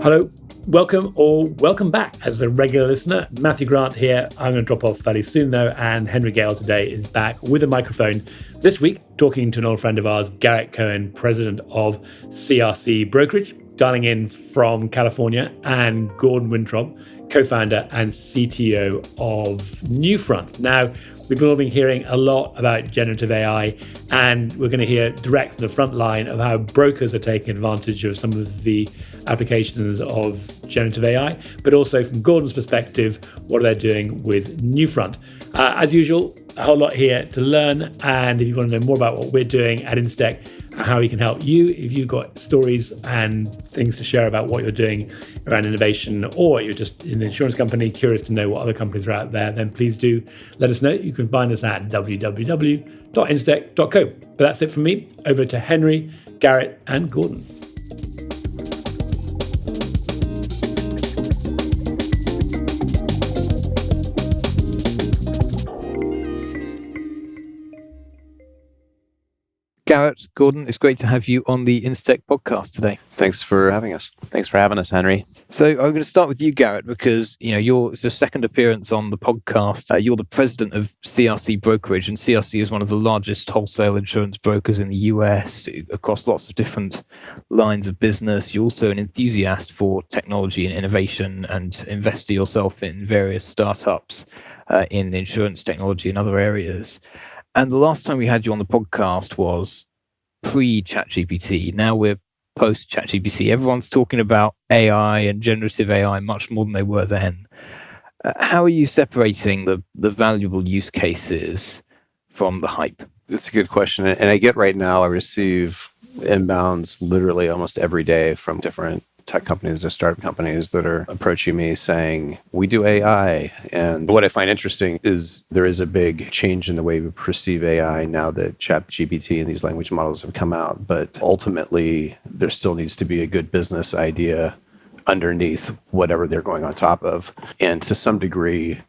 Hello, welcome back as a regular listener. Matthew Grant here. I'm going to drop off fairly soon though, and Henry Gale today is back with a microphone this week, talking to an old friend of ours, Garrett Koehn, president of CRC Brokerage, dialing in from California, and Gordon Wintrob, co-founder and CTO of Newfront. Now, we've all been hearing a lot about generative AI, and we're going to hear direct from the front line of how brokers are taking advantage of some of the applications of generative AI, but also from Gordon's perspective, what they're doing with Newfront. As usual, a whole lot here to learn, and if you want to know more about what we're doing at Instech, how we can help you, if you've got stories and things to share about what you're doing around innovation, or you're just in an insurance company curious to know what other companies are out there, then please do let us know. You can find us at www.instech.co. But that's it from me. Over to Henry, Garrett, and Gordon. Garrett, Gordon, it's great to have you on the Instech podcast today. Thanks for having us. Thanks for having us, Henry. So I'm going to start with you, Garrett, because it's your second appearance on the podcast. You're the president of CRC Brokerage, and CRC is one of the largest wholesale insurance brokers in the US across lots of different lines of business. You're also an enthusiast for technology and innovation, and investor yourself in various startups in insurance technology and other areas. And the last time we had you on the podcast was pre-ChatGPT. Now we're post-ChatGPT. Everyone's talking about AI and generative AI much more than they were then. How are you separating the valuable use cases from the hype? That's a good question. And I get right now, I receive inbounds literally almost every day from different tech companies or startup companies that are approaching me saying, we do AI. And what I find interesting is there is a big change in the way we perceive AI now that ChatGPT and these language models have come out. But ultimately, there still needs to be a good business idea underneath whatever they're going on top of. And to some degree,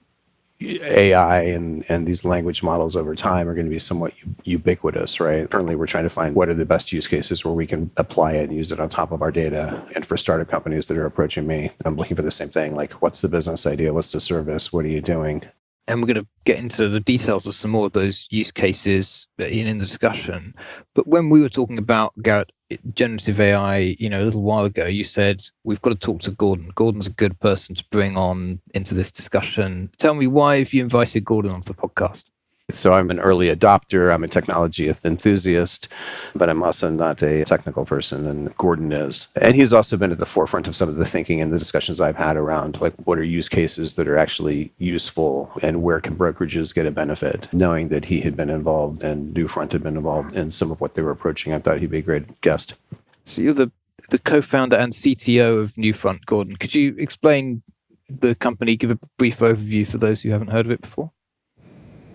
AI and these language models over time are going to be somewhat ubiquitous, right? Currently, we're trying to find what are the best use cases where we can apply it and use it on top of our data. And for startup companies that are approaching me, I'm looking for the same thing, like what's the business idea? What's the service? What are you doing? And we're going to get into the details of some more of those use cases in the discussion. But when we were talking about, Garrett, generative AI, a little while ago, you said, we've got to talk to Gordon. Gordon's a good person to bring on into this discussion. Tell me, why have you invited Gordon onto the podcast? So I'm an early adopter. I'm a technology enthusiast, but I'm also not a technical person, and Gordon is. And he's also been at the forefront of some of the thinking and the discussions I've had around like what are use cases that are actually useful and where can brokerages get a benefit. Knowing that he had been involved and Newfront had been involved in some of what they were approaching, I thought he'd be a great guest. So you're the co-founder and CTO of Newfront, Gordon. Could you explain the company, give a brief overview for those who haven't heard of it before?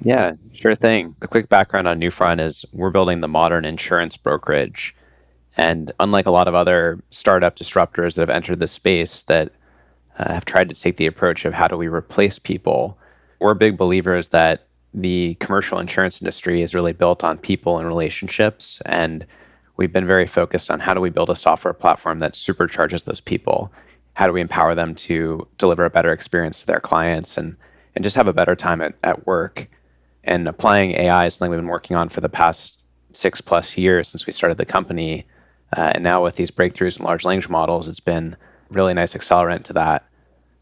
Yeah, sure thing. The quick background on Newfront is we're building the modern insurance brokerage. And unlike a lot of other startup disruptors that have entered the space that have tried to take the approach of how do we replace people, we're big believers that the commercial insurance industry is really built on people and relationships. And we've been very focused on how do we build a software platform that supercharges those people? How do we empower them to deliver a better experience to their clients and just have a better time at work? And applying AI is something we've been working on for the past 6+ years since we started the company. And now with these breakthroughs in large language models, it's been a really nice accelerant to that.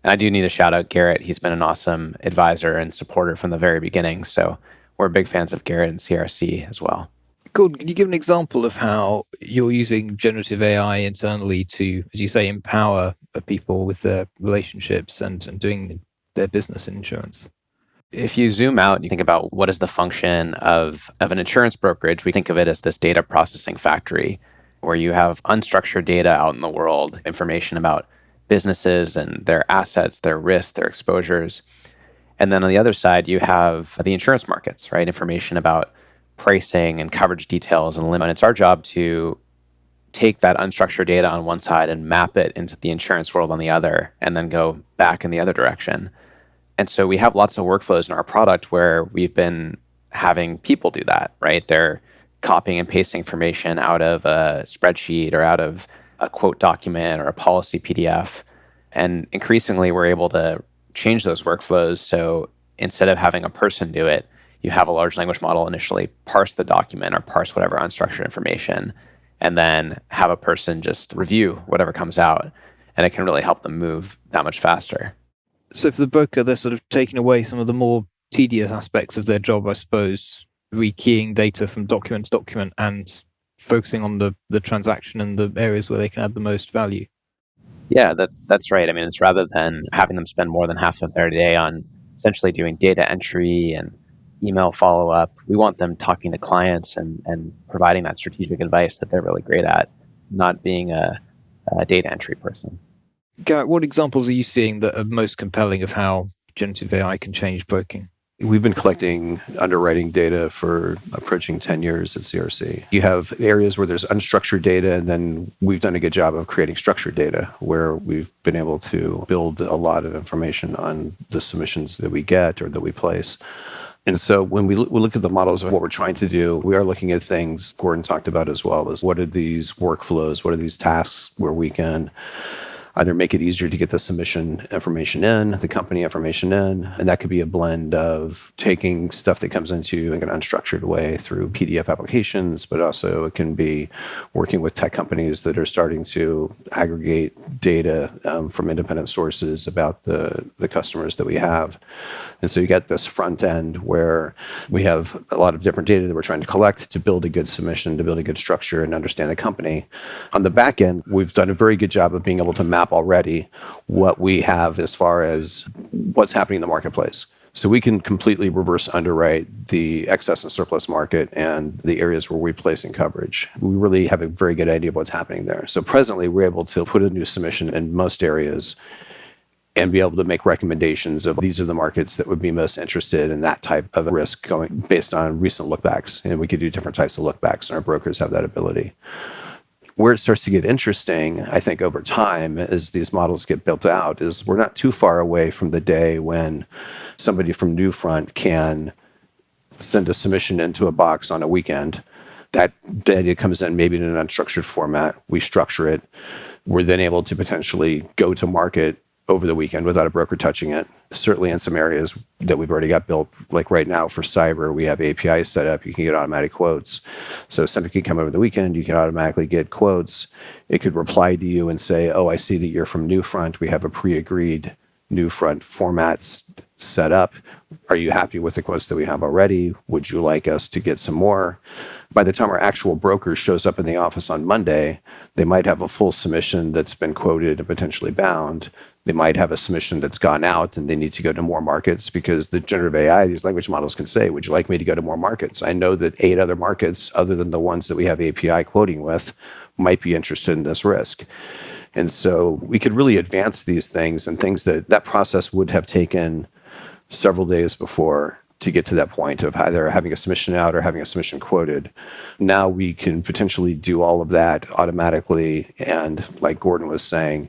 And I do need to shout out Garrett. He's been an awesome advisor and supporter from the very beginning. So we're big fans of Garrett and CRC as well. Gordon, can you give an example of how you're using generative AI internally to, as you say, empower people with their relationships and doing their business in insurance? If you zoom out and you think about what is the function of an insurance brokerage, we think of it as this data processing factory where you have unstructured data out in the world, information about businesses and their assets, their risks, their exposures. And then on the other side, you have the insurance markets, right? Information about pricing and coverage details and limit. And it's our job to take that unstructured data on one side and map it into the insurance world on the other, and then go back in the other direction. And so we have lots of workflows in our product where we've been having people do that, right? They're copying and pasting information out of a spreadsheet or out of a quote document or a policy PDF. And increasingly, we're able to change those workflows. So instead of having a person do it, you have a large language model initially parse the document or parse whatever unstructured information, and then have a person just review whatever comes out. And it can really help them move that much faster. So for the broker, they're sort of taking away some of the more tedious aspects of their job, I suppose, rekeying data from document to document and focusing on the transaction and the areas where they can add the most value. Yeah, that's right. I mean, it's rather than having them spend more than half of their day on essentially doing data entry and email follow-up, we want them talking to clients and providing that strategic advice that they're really great at, not being a data entry person. Garrett, what examples are you seeing that are most compelling of how generative AI can change broking? We've been collecting underwriting data for approaching 10 years at CRC. You have areas where there's unstructured data, and then we've done a good job of creating structured data where we've been able to build a lot of information on the submissions that we get or that we place. And so when we look at the models of what we're trying to do, we are looking at things Gordon talked about as well, as what are these workflows, what are these tasks where we can either make it easier to get the submission information in, the company information in, and that could be a blend of taking stuff that comes into you in an unstructured way through PDF applications, but also it can be working with tech companies that are starting to aggregate data from independent sources about the customers that we have. And so you get this front end where we have a lot of different data that we're trying to collect to build a good submission, to build a good structure and understand the company. On the back end, we've done a very good job of being able to map already what we have as far as what's happening in the marketplace. So we can completely reverse underwrite the excess and surplus market and the areas where we're placing coverage. We really have a very good idea of what's happening there. So presently, we're able to put a new submission in most areas and be able to make recommendations of these are the markets that would be most interested in that type of risk going based on recent lookbacks. And we could do different types of lookbacks, and our brokers have that ability. Where it starts to get interesting, I think, over time, as these models get built out, is we're not too far away from the day when somebody from Newfront can send a submission into a box on a weekend. That data comes in maybe in an unstructured format. We structure it. We're then able to potentially go to market over the weekend without a broker touching it. Certainly in some areas that we've already got built, like right now for cyber, we have APIs set up. You can get automatic quotes. So somebody can come over the weekend, you can automatically get quotes. It could reply to you and say, oh, I see that you're from Newfront. We have a pre-agreed Newfront formats set up. Are you happy with the quotes that we have already? Would you like us to get some more? By the time our actual broker shows up in the office on Monday, they might have a full submission that's been quoted and potentially bound. They might have a submission that's gone out and they need to go to more markets because the generative AI, these language models can say, would you like me to go to more markets? I know that 8 other markets, other than the ones that we have API quoting with, might be interested in this risk. And so we could really advance these things and things that process would have taken several days before to get to that point of either having a submission out or having a submission quoted. Now we can potentially do all of that automatically. And like Gordon was saying,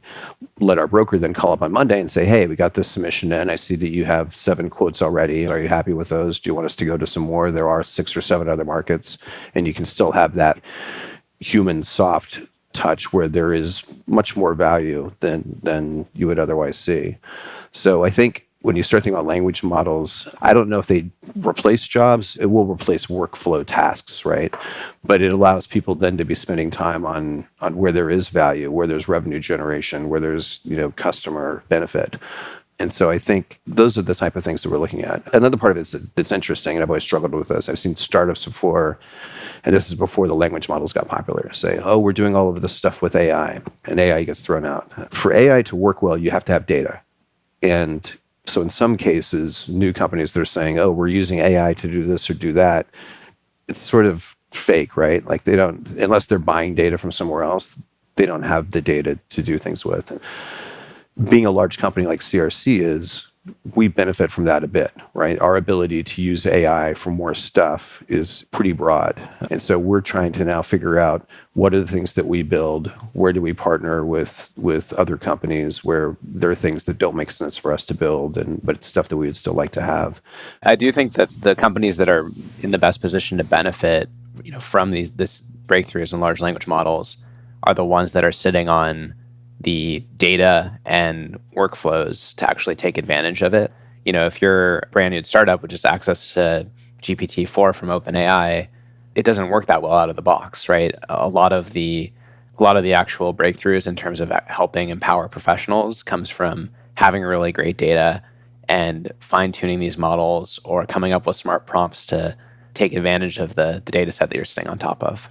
let our broker then call up on Monday and say, hey, we got this submission in. I see that you have 7 quotes already. Are you happy with those? Do you want us to go to some more? There are 6 or 7 other markets. And you can still have that human soft touch where there is much more value than you would otherwise see. So I think when you start thinking about language models, I don't know if they replace jobs. It will replace workflow tasks, right? But it allows people then to be spending time on where there is value, where there's revenue generation, where there's customer benefit. And so I think those are the type of things that we're looking at. Another part of it that's interesting, and I've always struggled with this. I've seen startups before, and this is before the language models got popular, say, oh, we're doing all of this stuff with AI, and AI gets thrown out. For AI to work well, you have to have data. And so in some cases, new companies, they're saying, oh, we're using AI to do this or do that. It's sort of fake, right? Like they don't, unless they're buying data from somewhere else, they don't have the data to do things with. Being a large company like CRC is, we benefit from that a bit, right? Our ability to use AI for more stuff is pretty broad. And so we're trying to now figure out what are the things that we build, where do we partner with other companies where there are things that don't make sense for us to build, but it's stuff that we would still like to have. I do think that the companies that are in the best position to benefit, from this breakthroughs in large language models are the ones that are sitting on the data and workflows to actually take advantage of it. If you're a brand new startup with just access to GPT-4 from OpenAI, it doesn't work that well out of the box, right? A lot of the actual breakthroughs in terms of helping empower professionals comes from having really great data and fine-tuning these models or coming up with smart prompts to take advantage of the data set that you're sitting on top of.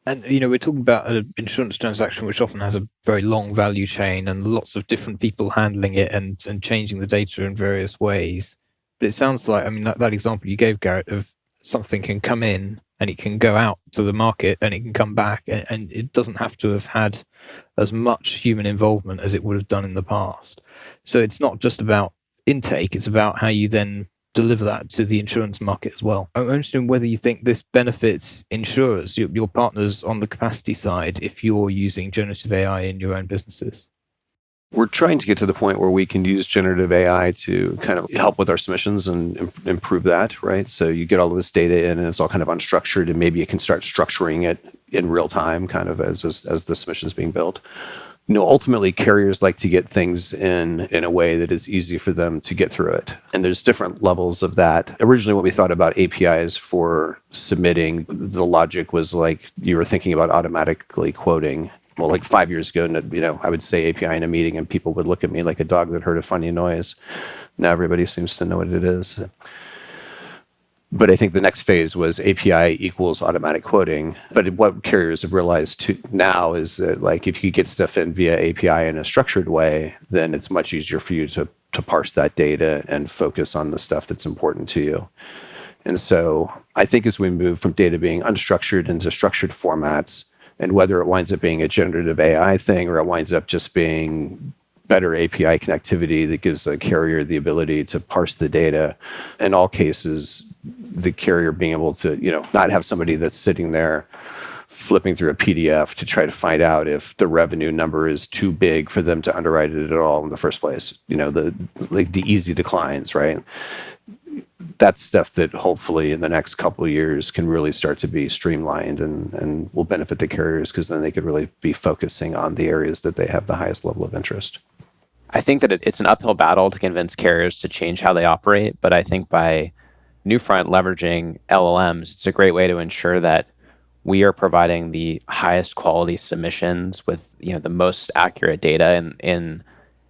And, we're talking about an insurance transaction which often has a very long value chain and lots of different people handling it and changing the data in various ways. But it sounds like, that example you gave, Garrett, of something can come in and it can go out to the market and it can come back and it doesn't have to have had as much human involvement as it would have done in the past. So it's not just about intake, it's about how you then deliver that to the insurance market as well. I'm interested in whether you think this benefits insurers, your partners on the capacity side, if you're using generative AI in your own businesses. We're trying to get to the point where we can use generative AI to kind of help with our submissions and improve that, right? So you get all of this data in and it's all kind of unstructured, and maybe you can start structuring it in real time, kind of as the submission is being built. Ultimately, carriers like to get things in a way that is easy for them to get through it. And there's different levels of that. Originally, when we thought about APIs for submitting, the logic was like you were thinking about automatically quoting. Well, like 5 years ago, I would say API in a meeting and people would look at me like a dog that heard a funny noise. Now everybody seems to know what it is. But I think the next phase was API equals automatic quoting. But what carriers have realized now is that, like, if you get stuff in via API in a structured way, then it's much easier for you to parse that data and focus on the stuff that's important to you. And so I think as we move from data being unstructured into structured formats, and whether it winds up being a generative AI thing or it winds up just being better API connectivity that gives the carrier the ability to parse the data, in all cases, the carrier being able to, not have somebody that's sitting there flipping through a PDF to try to find out if the revenue number is too big for them to underwrite it at all in the first place. The easy declines, right? That's stuff that hopefully in the next couple of years can really start to be streamlined and will benefit the carriers, because then they could really be focusing on the areas that they have the highest level of interest. I think that it's an uphill battle to convince carriers to change how they operate, but I think by Newfront leveraging LLMs, it's a great way to ensure that we are providing the highest quality submissions with the most accurate data in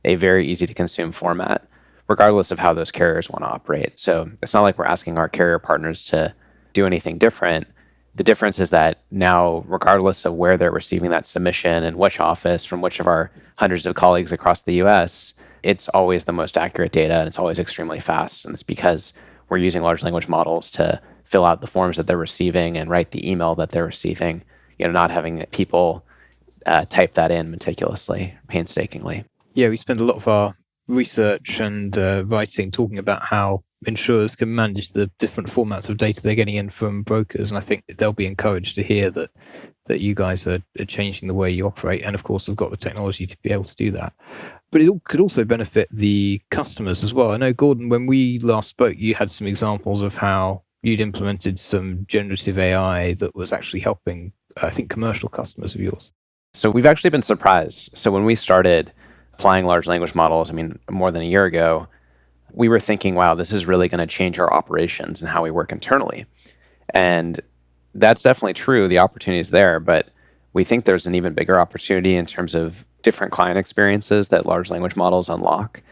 a very easy to consume format, regardless of how those carriers want to operate. So it's not like we're asking our carrier partners to do anything different. The difference is that now, regardless of where they're receiving that submission and which office from which of our hundreds of colleagues across the US, it's always the most accurate data and it's always extremely fast. And it's because we're using large language models to fill out the forms that they're receiving and write the email that they're receiving, not having people type that in meticulously, painstakingly. Yeah, we spend a lot of our research and writing talking about how insurers can manage the different formats of data they're getting in from brokers, and I think they'll be encouraged to hear that you guys are changing the way you operate, and of course have got the technology to be able to do that. But it could also benefit the customers as well. I know, Gordon, when we last spoke, you had some examples of how you'd implemented some generative AI that was actually helping, I think, commercial customers of yours. So we've actually been surprised. So when we started applying large language models, more than a year ago, we were thinking, wow, this is really going to change our operations and how we work internally. And that's definitely true. The opportunity is there, but we think there's an even bigger opportunity in terms of different client experiences that large language models unlock.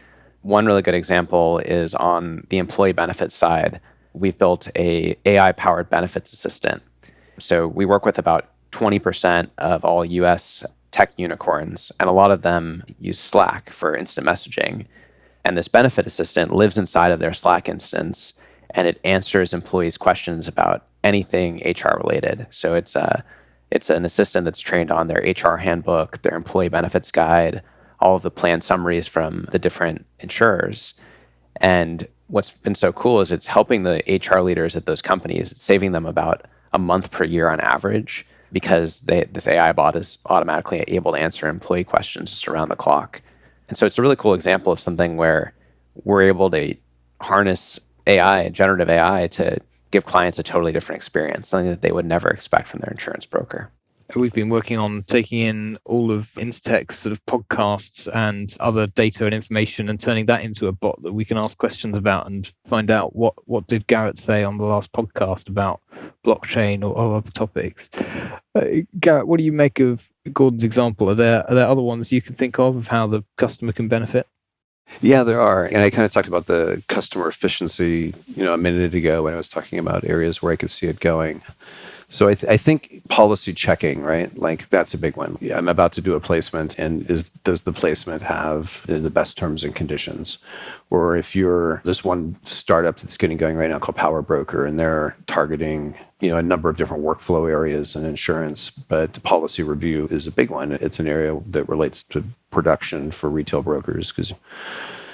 One really good example is on the employee benefits side. We've built a AI-powered benefits assistant. So we work with about 20% of all US tech unicorns, and a lot of them use Slack for instant messaging. And this benefit assistant lives inside of their Slack instance, and it answers employees' questions about anything HR related. So it's an assistant that's trained on their HR handbook, their employee benefits guide, all of the plan summaries from the different insurers. And what's been so cool is it's helping the HR leaders at those companies. It's saving them about a month per year on average because this AI bot is automatically able to answer employee questions just around the clock. And so it's a really cool example of something where we're able to harness AI, generative AI, to give clients a totally different experience, something that they would never expect from their insurance broker. We've been working on taking in all of Instech's sort of podcasts and other data and information and turning that into a bot that we can ask questions about and find out what did Garrett say on the last podcast about blockchain or other topics. Garrett, what do you make of Gordon's example? Are there other ones you can think of how the customer can benefit? Yeah, there are. And I kind of talked about the customer efficiency, a minute ago when I was talking about areas where I could see it going. So I think policy checking, right? Like that's a big one. Yeah, I'm about to do a placement, and does the placement have the best terms and conditions? Or if you're this one startup that's getting going right now called Power Broker, and they're targeting a number of different workflow areas in insurance, but policy review is a big one. It's an area that relates to production for retail brokers because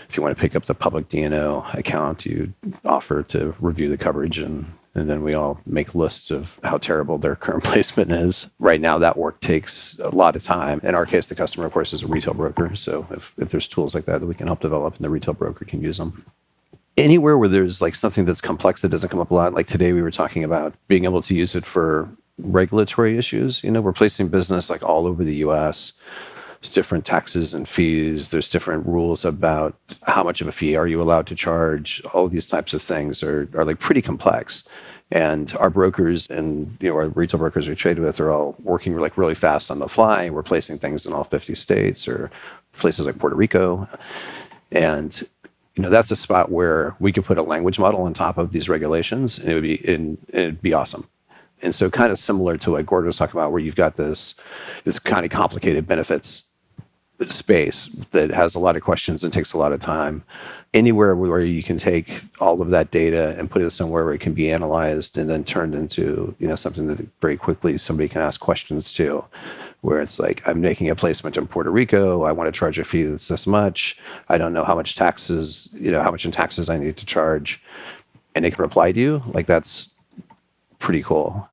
if you want to pick up the public D&O account, you offer to review the coverage and then we all make lists of how terrible their current placement is. Right now, that work takes a lot of time. In our case, the customer, of course, is a retail broker. So if there's tools like that we can help develop and the retail broker can use them. Anywhere where there's like something that's complex that doesn't come up a lot, like today we were talking about being able to use it for regulatory issues. We're placing business like all over the US. There's different taxes and fees. There's different rules about how much of a fee are you allowed to charge. All of these types of things are like pretty complex. And our brokers and our retail brokers we trade with are all working like really fast on the fly. We're placing things in all 50 states or places like Puerto Rico. And that's a spot where we could put a language model on top of these regulations, and it'd be awesome. And so kind of similar to what Gordon was talking about, where you've got this kind of complicated benefits space that has a lot of questions and takes a lot of time. Anywhere where you can take all of that data and put it somewhere where it can be analyzed and then turned into something that very quickly somebody can ask questions to, where it's like, I'm making a placement in Puerto Rico, I want to charge a fee that's this much, I don't know how much taxes, how much in taxes I need to charge, and they can reply to you. Like that's pretty cool.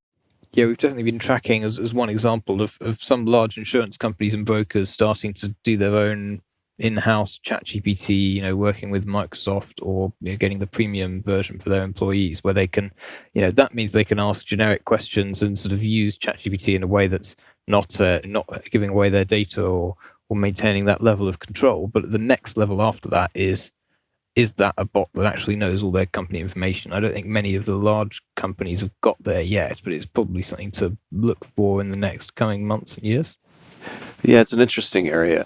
Yeah, we've definitely been tracking as one example of some large insurance companies and brokers starting to do their own in-house ChatGPT, working with Microsoft or getting the premium version for their employees, where they can, that means they can ask generic questions and sort of use ChatGPT in a way that's not giving away their data or maintaining that level of control. But the next level after that is that a bot that actually knows all their company information? I don't think many of the large companies have got there yet, but it's probably something to look for in the next coming months and years. Yeah, it's an interesting area.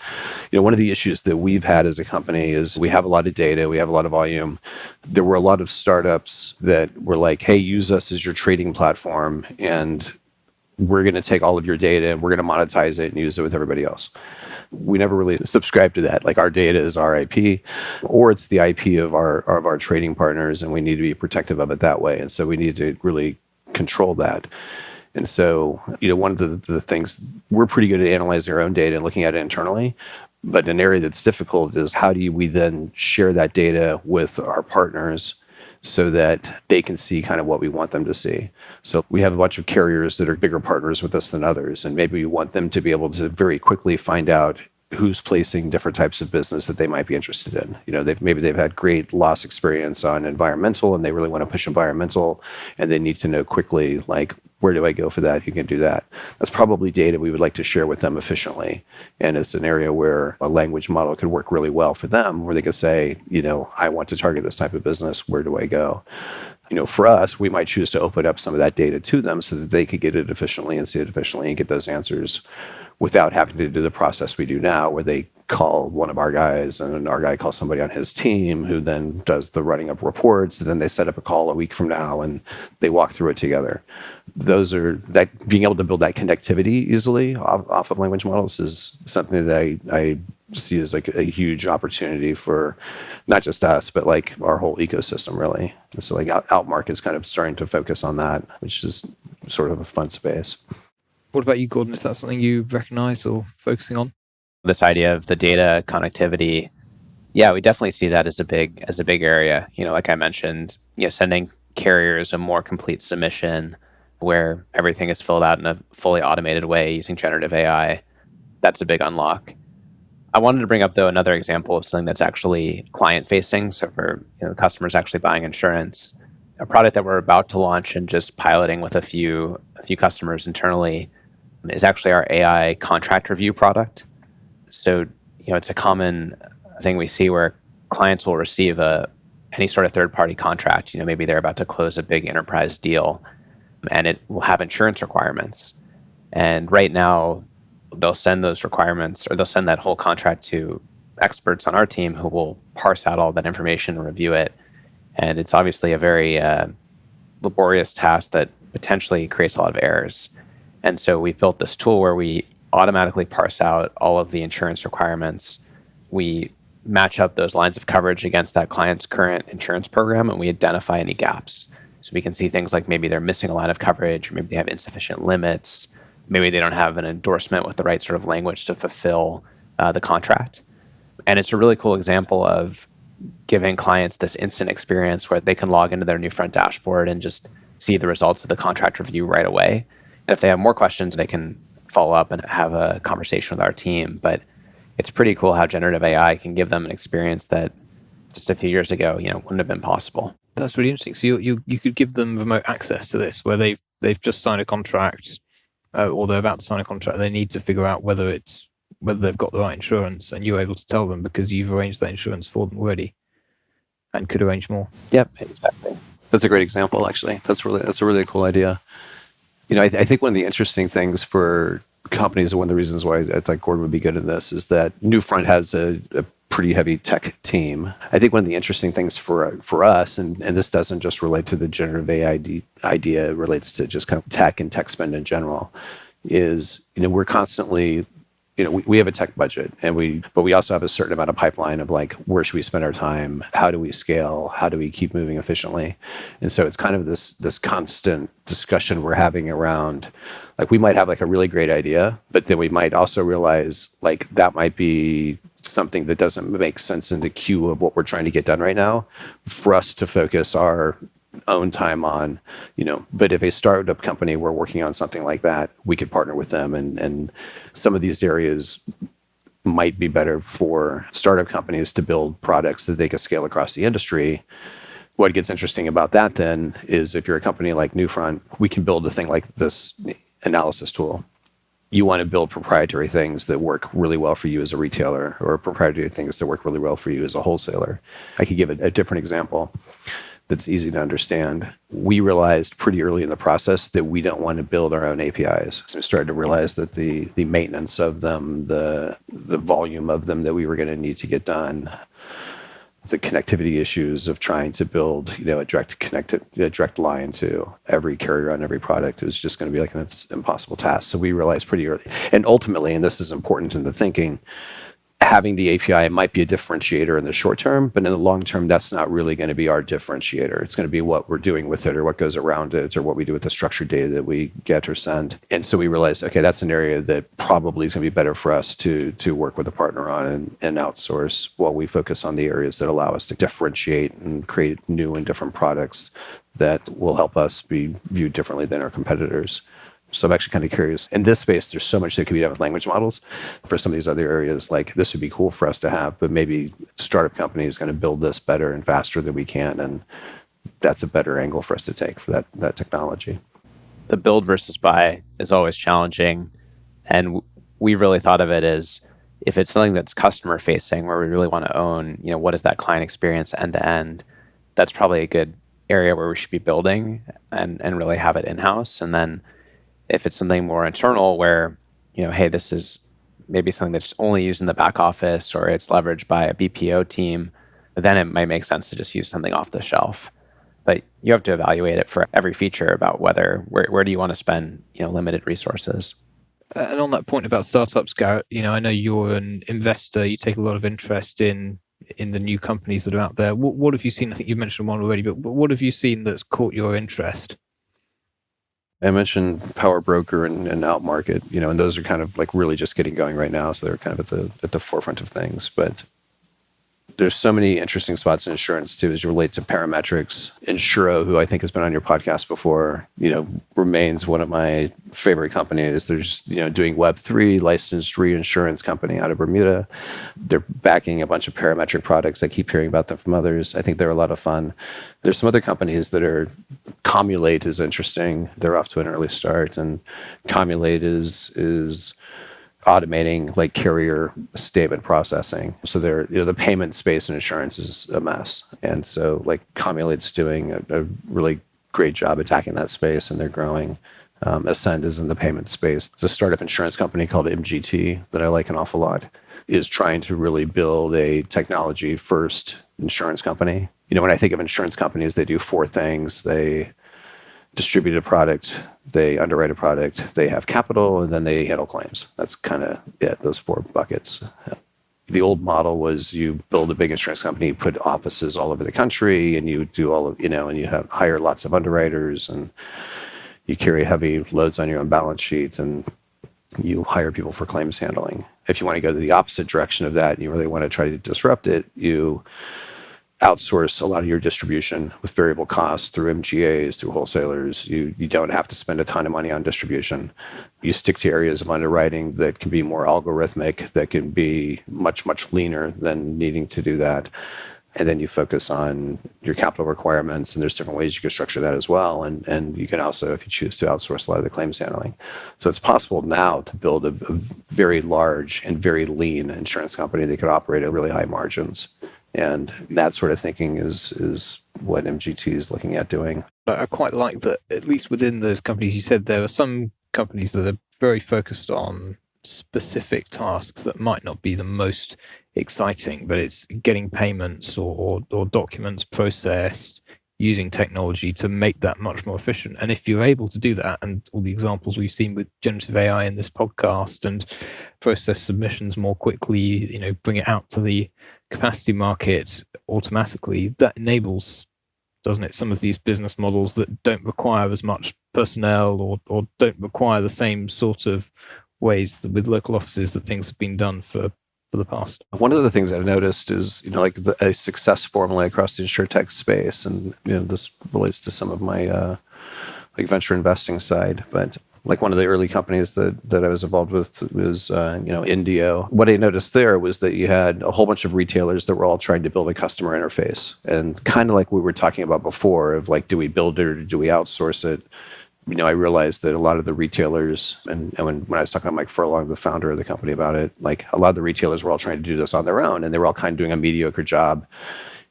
One of the issues that we've had as a company is we have a lot of data, we have a lot of volume. There were a lot of startups that were like, hey, use us as your trading platform, and we're going to take all of your data and we're going to monetize it and use it with everybody else. We never really subscribe to that. Like our data is our IP, or it's the IP of our trading partners, and we need to be protective of it that way. And so we need to really control that. And so, one of the things, we're pretty good at analyzing our own data and looking at it internally. But an area that's difficult is how do we then share that data with our partners so that they can see kind of what we want them to see. So we have a bunch of carriers that are bigger partners with us than others, and maybe we want them to be able to very quickly find out who's placing different types of business that they might be interested in. They've had great loss experience on environmental, and they really want to push environmental, and they need to know quickly, like, where do I go for that? Who can do that? That's probably data we would like to share with them efficiently. And it's an area where a language model could work really well for them, where they could say, I want to target this type of business. Where do I go? For us, we might choose to open up some of that data to them so that they could get it efficiently and see it efficiently and get those answers without having to do the process we do now, where they call one of our guys and our guy calls somebody on his team who then does the running of reports. And then they set up a call a week from now and they walk through it together. Being able to build that connectivity easily off of language models is something that I see as like a huge opportunity for not just us, but like our whole ecosystem, really. And so like Outmark is kind of starting to focus on that, which is sort of a fun space. What about you, Gordon? Is that something you recognize or focusing on? This idea of the data connectivity Yeah, we definitely see that as a big area. Like I mentioned, sending carriers a more complete submission where everything is filled out in a fully automated way using generative AI. That's a big unlock. I wanted to bring up though another example of something that's actually client facing. So for customers actually buying insurance, a product that we're about to launch and just piloting with a few customers internally is actually our AI contract review product. So it's a common thing we see where clients will receive any sort of third-party contract. Maybe they're about to close a big enterprise deal, and it will have insurance requirements. And right now, they'll send those requirements, or they'll send that whole contract to experts on our team who will parse out all that information and review it. And it's obviously a very laborious task that potentially creates a lot of errors. And so we built this tool where we automatically parse out all of the insurance requirements. We match up those lines of coverage against that client's current insurance program, and we identify any gaps. So we can see things like maybe they're missing a line of coverage, or maybe they have insufficient limits, maybe they don't have an endorsement with the right sort of language to fulfill the contract. And it's a really cool example of giving clients this instant experience where they can log into their Newfront dashboard and just see the results of the contract review right away. And if they have more questions, they can follow up and have a conversation with our team. But it's pretty cool how generative AI can give them an experience that just a few years ago, wouldn't have been possible. That's really interesting. So you could give them remote access to this, where they've just signed a contract, or they're about to sign a contract. They need to figure out whether they've got the right insurance, and you're able to tell them because you've arranged that insurance for them already, and could arrange more. Yep, exactly. That's a great example, actually. That's a really cool idea. I think one of the interesting things for companies, and one of the reasons why I think Gordon would be good in this, is that Newfront has a pretty heavy tech team. I think one of the interesting things for us, and this doesn't just relate to the generative AI idea, it relates to just kind of tech and tech spend in general, is we're constantly we have a tech budget, but we also have a certain amount of pipeline of like, where should we spend our time? How do we scale? How do we keep moving efficiently? And so it's kind of this constant discussion we're having around, like, we might have like a really great idea, but then we might also realize like that might be something that doesn't make sense in the queue of what we're trying to get done right now, for us to focus our own time on, but if a startup company were working on something like that, we could partner with them. And some of these areas might be better for startup companies to build products that they can scale across the industry. What gets interesting about that then is, if you're a company like Newfront, we can build a thing like this analysis tool. You want to build proprietary things that work really well for you as a retailer, or proprietary things that work really well for you as a wholesaler. I could give a different example that's easy to understand. We realized pretty early in the process that we don't want to build our own APIs. So we started to realize that the maintenance of them, the volume of them that we were going to need to get done, the connectivity issues of trying to build, a direct line to every carrier on every product, was just going to be like an impossible task. So we realized pretty early, and ultimately, and this is important in the thinking, having the API might be a differentiator in the short term, but in the long term, that's not really going to be our differentiator. It's going to be what we're doing with it, or what goes around it, or what we do with the structured data that we get or send. And so we realized, okay, that's an area that probably is going to be better for us to work with a partner on and outsource, while we focus on the areas that allow us to differentiate and create new and different products that will help us be viewed differently than our competitors. So I'm actually kind of curious. In this space, there's so much that could be done with language models. For some of these other areas, like, this would be cool for us to have, but maybe startup company is going to build this better and faster than we can, and that's a better angle for us to take for that technology. The build versus buy is always challenging, and we really thought of it as, if it's something that's customer facing, where we really want to own, what is that client experience end to end, that's probably a good area where we should be building and really have it in-house. And then if it's something more internal where, hey, this is maybe something that's only used in the back office, or it's leveraged by a BPO team, then it might make sense to just use something off the shelf. But you have to evaluate it for every feature about where do you want to spend, limited resources. And on that point about startups, Garrett, I know you're an investor. You take a lot of interest in the new companies that are out there. What have you seen? I think you mentioned one already, but what have you seen that's caught your interest? I mentioned Power Broker and Outmarket, and those are kind of like really just getting going right now. So they're kind of at the forefront of things. But there's so many interesting spots in insurance too, as you relate to parametrics. Insuro, who I think has been on your podcast before, remains one of my favorite companies. There's, doing Web3, licensed reinsurance company out of Bermuda. They're backing a bunch of parametric products. I keep hearing about them from others. I think they're a lot of fun. There's some other companies that are, Commulate is interesting. They're off to an early start, and Commulate is automating like carrier statement processing. So they're, the payment space in insurance is a mess. And so like Commulate's doing a really great job attacking that space, and they're growing. Ascend is in the payment space. It's a startup insurance company called MGT that I like an awful lot, is trying to really build a technology first insurance company. When I think of insurance companies, they do four things. They distribute a product, they underwrite a product, they have capital, and then they handle claims. That's kind of it, those four buckets. The old model was you build a big insurance company, you put offices all over the country, and you do all of, and you hire lots of underwriters, and you carry heavy loads on your own balance sheet, and you hire people for claims handling. If you want to go to the opposite direction of that, and you really want to try to disrupt it, you outsource a lot of your distribution with variable costs through MGAs, through wholesalers. You don't have to spend a ton of money on distribution. You stick to areas of underwriting that can be more algorithmic, that can be much, much leaner than needing to do that. And then you focus on your capital requirements, and there's different ways you can structure that as well. And you can also, if you choose to, outsource a lot of the claims handling. So it's possible now to build a very large and very lean insurance company that could operate at really high margins. And that sort of thinking is what MGT is looking at doing. I quite like that, at least within those companies, you said there are some companies that are very focused on specific tasks that might not be the most exciting, but it's getting payments or documents processed using technology to make that much more efficient. And if you're able to do that, and all the examples we've seen with generative AI in this podcast, and process submissions more quickly, bring it out to the capacity market automatically, that enables, doesn't it, some of these business models that don't require as much personnel or don't require the same sort of ways that with local offices that things have been done for the past. One of the things I've noticed is, a success formula across the insurtech space, and this relates to some of my venture investing side, but like one of the early companies that I was involved with was, Indio. What I noticed there was that you had a whole bunch of retailers that were all trying to build a customer interface. And kind of like we were talking about before of like, do we build it or do we outsource it? I realized that a lot of the retailers, and when I was talking to Mike Furlong, the founder of the company, about it, like a lot of the retailers were all trying to do this on their own, and they were all kind of doing a mediocre job.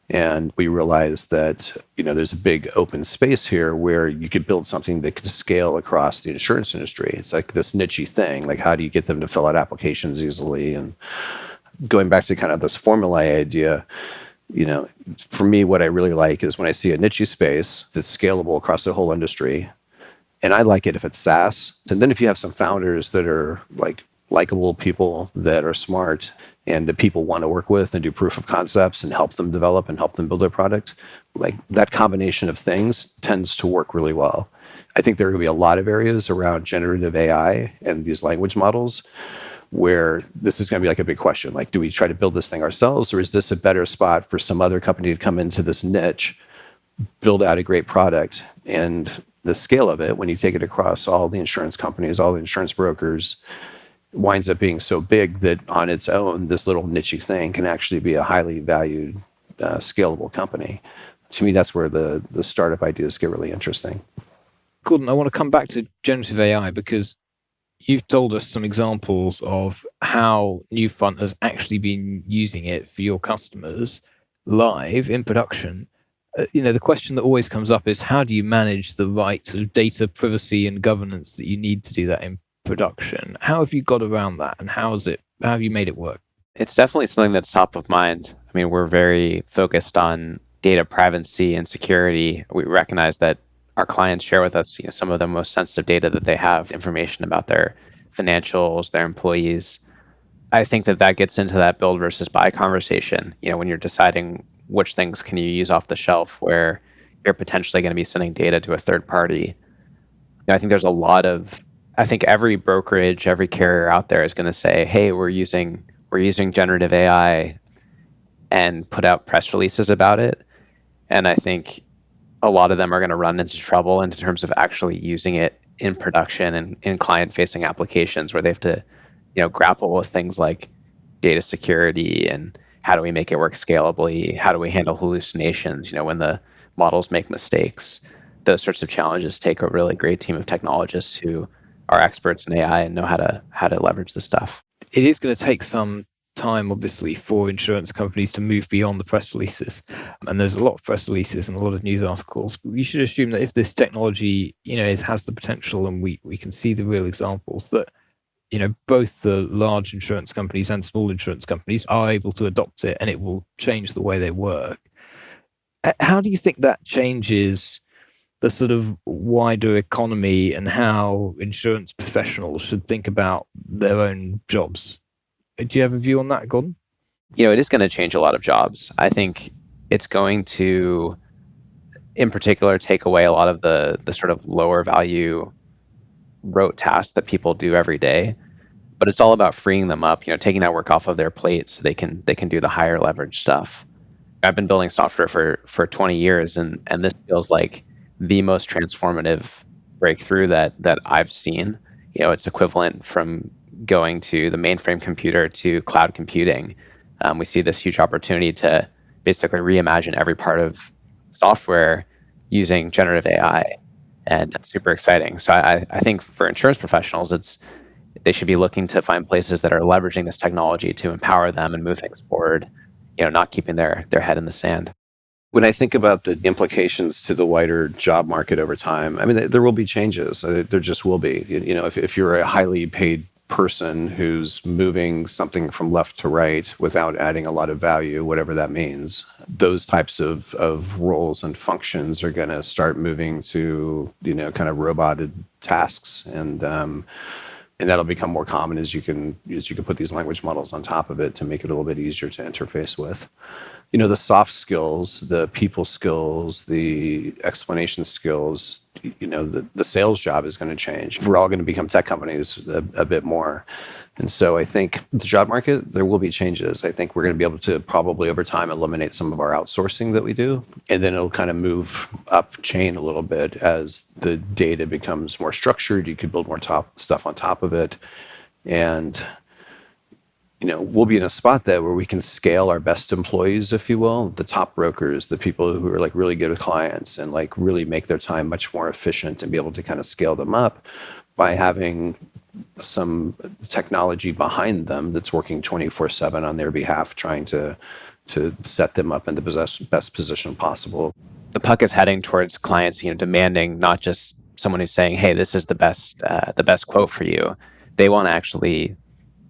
And we realized that, there's a big open space here where you could build something that could scale across the insurance industry. It's like this niche-y thing. Like, how do you get them to fill out applications easily? And going back to kind of this formulae idea, for me, what I really like is when I see a niche-y space that's scalable across the whole industry. And I like it if it's SaaS. And then if you have some founders that are like likable people that are smart and that people want to work with and do proof of concepts and help them develop and help them build their product, like that combination of things tends to work really well. I think there are going to be a lot of areas around generative AI and these language models where this is going to be like a big question. Like, do we try to build this thing ourselves, or is this a better spot for some other company to come into this niche, build out a great product? And the scale of it, when you take it across all the insurance companies, all the insurance brokers, winds up being so big that on its own, this little niche thing can actually be a highly valued, scalable company. To me, that's where the startup ideas get really interesting. Gordon, I want to come back to generative AI because you've told us some examples of how Newfront has actually been using it for your customers live in production. The question that always comes up is, how do you manage the right sort of data privacy and governance that you need to do that in production? How have you got around that, and how have you made it work? It's definitely something that's top of mind. I mean, we're very focused on data privacy and security. We recognize that our clients share with us, some of the most sensitive data that they have, information about their financials, their employees. I think that gets into that build versus buy conversation. When you're deciding which things can you use off the shelf, where you're potentially going to be sending data to a third party. I think there's I think every brokerage, every carrier out there is going to say, hey, we're using generative AI. and put out press releases about it. And I think a lot of them are going to run into trouble in terms of actually using it in production and in client-facing applications where they have to, grapple with things like data security and how do we make it work scalably? How do we handle hallucinations? When the models make mistakes, those sorts of challenges take a really great team of technologists who are experts in AI and know how to leverage this stuff. It is going to take some time, obviously, for insurance companies to move beyond the press releases. And there's a lot of press releases and a lot of news articles. But we should assume that if this technology, has the potential and we can see the real examples that, both the large insurance companies and small insurance companies are able to adopt it and it will change the way they work. How do you think that changes the sort of wider economy and how insurance professionals should think about their own jobs? Do you have a view on that, Gordon? It is going to change a lot of jobs. I think it's going to, in particular, take away a lot of the sort of lower value rote tasks that people do every day. But it's all about freeing them up, taking that work off of their plate so they can do the higher leverage stuff. I've been building software for 20 years, and this feels like the most transformative breakthrough that I've seen. It's equivalent from going to the mainframe computer to cloud computing. We see this huge opportunity to basically reimagine every part of software using generative AI, and that's super exciting. So I think for insurance professionals, they should be looking to find places that are leveraging this technology to empower them and move things forward, not keeping their head in the sand. When I think about the implications to the wider job market over time, I mean, there will be changes. There just will be. If you're a highly paid person who's moving something from left to right without adding a lot of value, whatever that means, those types of roles and functions are going to start moving to, kind of roboted tasks. And that'll become more common as you can put these language models on top of it to make it a little bit easier to interface with. The soft skills, the people skills, the explanation skills, the sales job is going to change. We're all going to become tech companies a bit more. And so I think the job market, there will be changes. I think we're going to be able to probably over time eliminate some of our outsourcing that we do. And then it'll kind of move up chain a little bit as the data becomes more structured. You could build more stuff on top of it. And we'll be in a spot there where we can scale our best employees, if you will, the top brokers, the people who are like really good with clients and like really make their time much more efficient and be able to kind of scale them up by having some technology behind them that's working 24/7 on their behalf, trying to set them up in the best position possible. The puck is heading towards clients, demanding not just someone who's saying, "Hey, this is the best quote for you." They want to actually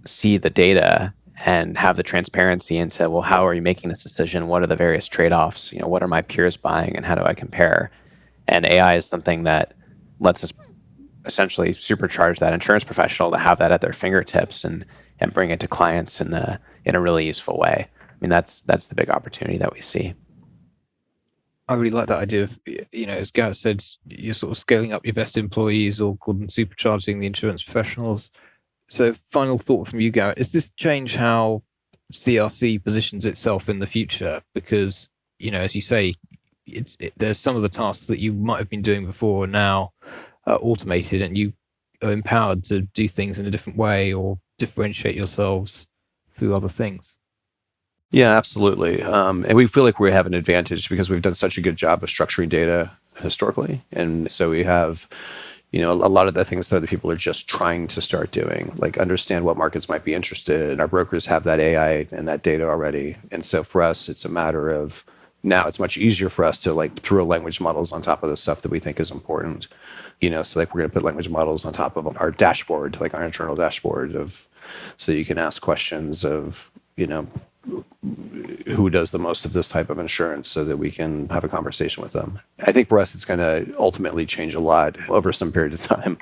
see the data and have the transparency into, well, how are you making this decision? What are the various trade-offs? What are my peers buying and how do I compare? And AI is something that lets us essentially supercharge that insurance professional to have that at their fingertips and bring it to clients in a really useful way. I mean, that's the big opportunity that we see. I really like that idea of, as Garrett said, you're sort of scaling up your best employees or supercharging the insurance professionals. So final thought from you, Garrett, is this change how CRC positions itself in the future? Because, as you say, there's some of the tasks that you might have been doing before are now automated and you are empowered to do things in a different way or differentiate yourselves through other things. Yeah, absolutely. And we feel like we have an advantage because we've done such a good job of structuring data historically. And so we have a lot of the things that other people are just trying to start doing, like understand what markets might be interested in. Our brokers have that AI and that data already. And so for us, it's a matter of now it's much easier for us to like throw language models on top of the stuff that we think is important. So like we're going to put language models on top of our dashboard, like our internal dashboard so you can ask questions of, who does the most of this type of insurance so that we can have a conversation with them. I think for us, it's going to ultimately change a lot over some period of time.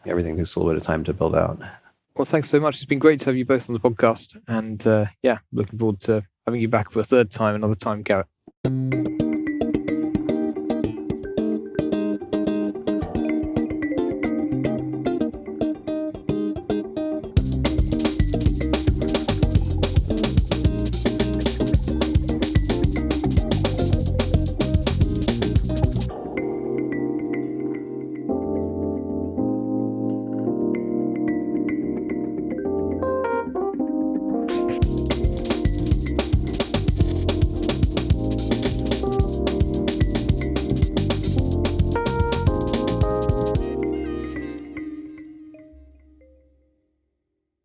Everything takes a little bit of time to build out. Well, thanks so much. It's been great to have you both on the podcast. And looking forward to having you back for a third time, another time, Garrett.